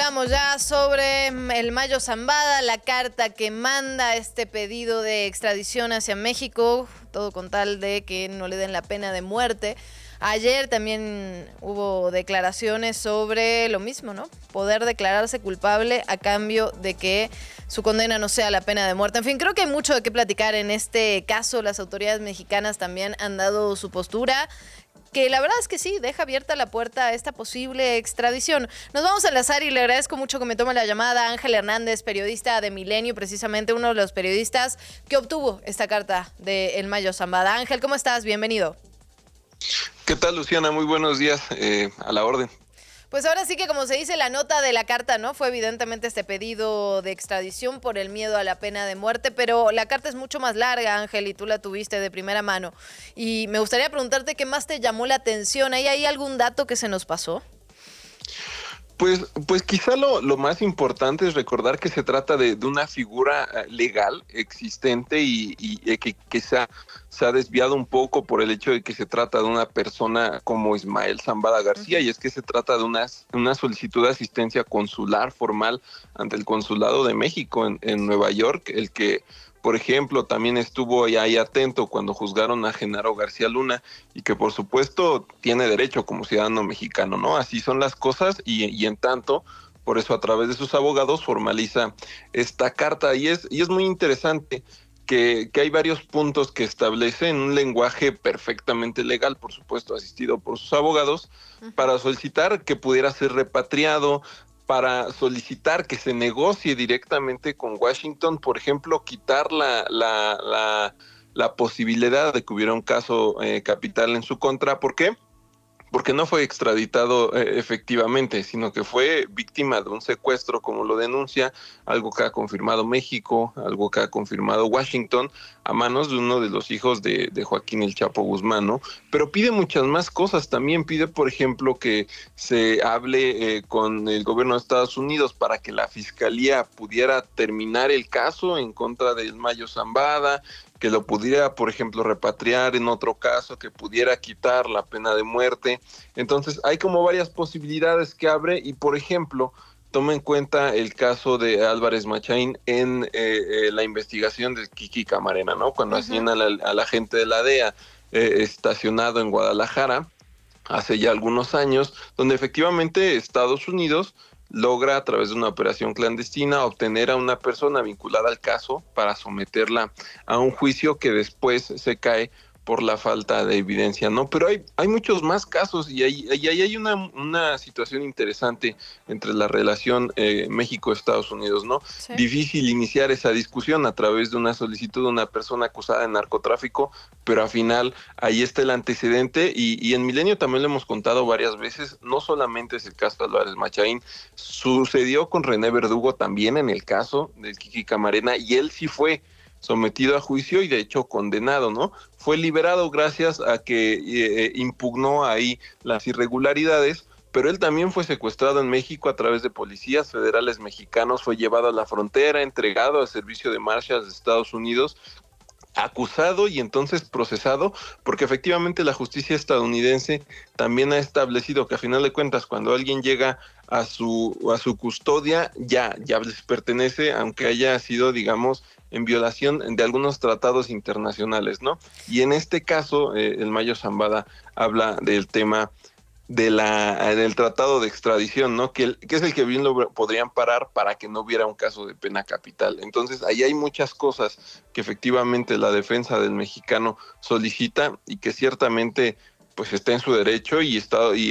hablábamos ya sobre el Mayo Zambada, la carta que manda este pedido de extradición hacia México, todo con tal de que no le den la pena de muerte. Ayer también hubo declaraciones sobre lo mismo, ¿no? Poder declararse culpable a cambio de que su condena no sea la pena de muerte. En fin, creo que hay mucho de qué platicar en este caso. Las autoridades mexicanas también han dado su postura, que la verdad es que sí, deja abierta la puerta a esta posible extradición. Nos vamos a enlazar y le agradezco mucho que me tome la llamada Ángel Hernández, periodista de Milenio, precisamente uno de los periodistas que obtuvo esta carta de El Mayo Zambada. Ángel, ¿cómo estás? Bienvenido. ¿Qué tal, Luciana? Muy buenos días, a la orden. Pues ahora sí que, como se dice, la nota de la carta, ¿no? Fue evidentemente este pedido de extradición por el miedo a la pena de muerte, pero la carta es mucho más larga, Ángel, y tú la tuviste de primera mano. Y me gustaría preguntarte qué más te llamó la atención. ¿Hay algún dato que se nos pasó? Pues quizá lo más importante es recordar que se trata de una figura legal existente y que se ha desviado un poco por el hecho de que se trata de una persona como Ismael Zambada García, y es que se trata de una solicitud de asistencia consular formal ante el Consulado de México en Nueva York, el que, por ejemplo, también estuvo ahí atento cuando juzgaron a Genaro García Luna, y que por supuesto tiene derecho como ciudadano mexicano, ¿no? Así son las cosas, y en tanto, por eso a través de sus abogados formaliza esta carta, y es muy interesante que hay varios puntos que establece en un lenguaje perfectamente legal, por supuesto asistido por sus abogados, para solicitar que pudiera ser repatriado, para solicitar que se negocie directamente con Washington, por ejemplo, quitar la posibilidad de que hubiera un caso capital en su contra. ¿Por qué? Porque no fue extraditado efectivamente, sino que fue víctima de un secuestro, como lo denuncia, algo que ha confirmado México, algo que ha confirmado Washington, a manos de uno de los hijos de Joaquín El Chapo Guzmán, ¿no? Pero pide muchas más cosas también. Pide, por ejemplo, que se hable con el gobierno de Estados Unidos para que la fiscalía pudiera terminar el caso en contra del Mayo Zambada, que lo pudiera, por ejemplo, repatriar en otro caso, que pudiera quitar la pena de muerte. Entonces, hay como varias posibilidades que abre, y, por ejemplo, toma en cuenta el caso de Álvarez Machain en la investigación del Kiki Camarena, ¿no? Cuando hacían al agente de la DEA estacionado en Guadalajara, hace ya algunos años, donde efectivamente Estados Unidos logra, a través de una operación clandestina, obtener a una persona vinculada al caso para someterla a un juicio que después se cae por la falta de evidencia, ¿no? Pero hay muchos más casos, y ahí hay una situación interesante entre la relación México-Estados Unidos, ¿no? Sí. Difícil iniciar esa discusión a través de una solicitud de una persona acusada de narcotráfico, pero al final ahí está el antecedente, y en Milenio también lo hemos contado varias veces. No solamente es el caso de Álvarez Machain, sucedió con René Verdugo también en el caso del Kiki Camarena, y él sí fue sometido a juicio y de hecho condenado, ¿no? Fue liberado gracias a que impugnó ahí las irregularidades, pero él también fue secuestrado en México a través de policías federales mexicanos, fue llevado a la frontera, entregado al servicio de Marshals de Estados Unidos, acusado y entonces procesado, porque efectivamente la justicia estadounidense también ha establecido que, a final de cuentas, cuando alguien llega a su custodia, ya les pertenece, aunque haya sido, digamos, en violación de algunos tratados internacionales, ¿no? Y en este caso, el Mayo Zambada habla del tema del tratado de extradición, ¿no? Que es el que bien lo podrían parar para que no hubiera un caso de pena capital. Entonces, ahí hay muchas cosas que efectivamente la defensa del mexicano solicita, y que ciertamente pues está en su derecho, y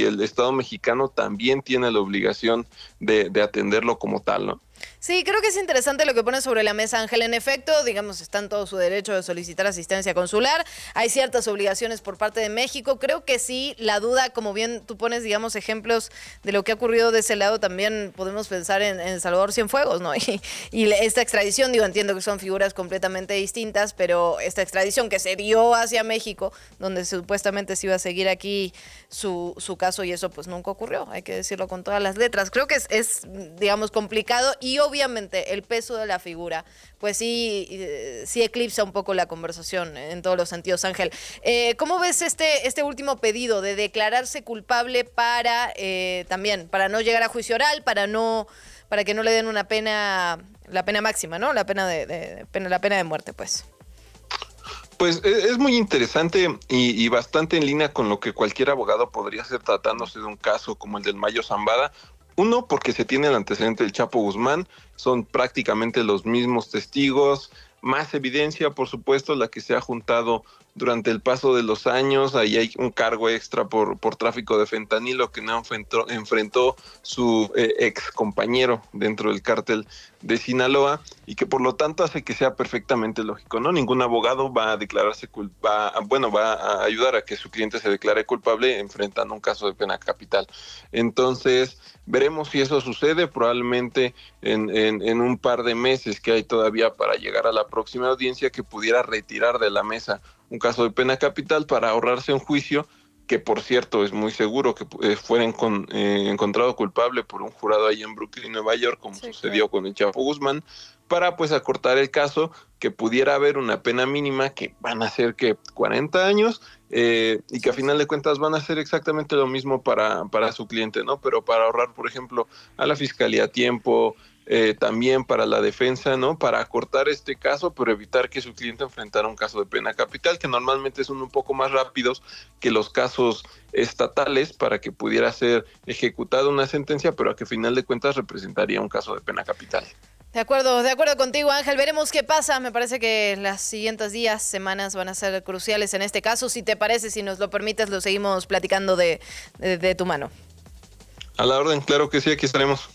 el Estado mexicano también tiene la obligación de atenderlo como tal, ¿no? Sí, creo que es interesante lo que pone sobre la mesa, Ángel. En efecto, digamos, está en todo su derecho de solicitar asistencia consular. Hay ciertas obligaciones por parte de México. Creo que sí, la duda, como bien tú pones, digamos, ejemplos de lo que ha ocurrido de ese lado, también podemos pensar en Salvador Cienfuegos, ¿no? Y esta extradición, digo, entiendo que son figuras completamente distintas, pero esta extradición que se dio hacia México, donde supuestamente se iba a seguir aquí su caso, y eso pues nunca ocurrió, hay que decirlo con todas las letras. Creo que es digamos, complicado, y obviamente obviamente el peso de la figura, pues sí eclipsa un poco la conversación en todos los sentidos, Ángel. ¿Cómo ves este último pedido de declararse culpable también para no llegar a juicio oral, para que no le den una pena, la pena máxima, ¿no? La pena la pena de muerte, pues? Pues es muy interesante y bastante en línea con lo que cualquier abogado podría hacer tratándose de un caso como el del Mayo Zambada. Uno, porque se tiene el antecedente del Chapo Guzmán, son prácticamente los mismos testigos, más evidencia, por supuesto, la que se ha juntado durante el paso de los años. Ahí hay un cargo extra por tráfico de fentanilo que no enfrentó su ex compañero dentro del cártel de Sinaloa, y que por lo tanto hace que sea perfectamente lógico, ¿no? Ningún abogado va a declararse va a ayudar a que su cliente se declare culpable enfrentando un caso de pena capital. Entonces, veremos si eso sucede, probablemente en un par de meses que hay todavía para llegar a la próxima audiencia, que pudiera retirar de la mesa un caso de pena capital para ahorrarse un juicio, que por cierto es muy seguro que fuera encontrado culpable por un jurado ahí en Brooklyn, Nueva York, como sucedió con el Chapo Guzmán, para pues acortar el caso, que pudiera haber una pena mínima, que van a ser que 40 años, y que a final de cuentas van a ser exactamente lo mismo para su cliente, ¿no? Pero para ahorrar, por ejemplo, a la fiscalía tiempo, también para la defensa, ¿no? Para acortar este caso, pero evitar que su cliente enfrentara un caso de pena capital, que normalmente son un poco más rápidos que los casos estatales, para que pudiera ser ejecutada una sentencia, pero a que a final de cuentas representaría un caso de pena capital. De acuerdo contigo, Ángel. Veremos qué pasa. Me parece que las siguientes días, semanas van a ser cruciales en este caso. Si te parece, si nos lo permites, lo seguimos platicando de tu mano. A la orden, claro que sí, aquí estaremos.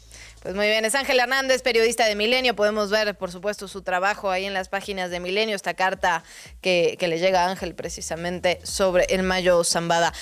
Pues muy bien, es Ángel Hernández, periodista de Milenio. Podemos ver, por supuesto, su trabajo ahí en las páginas de Milenio, esta carta que le llega a Ángel precisamente sobre el Mayo Zambada.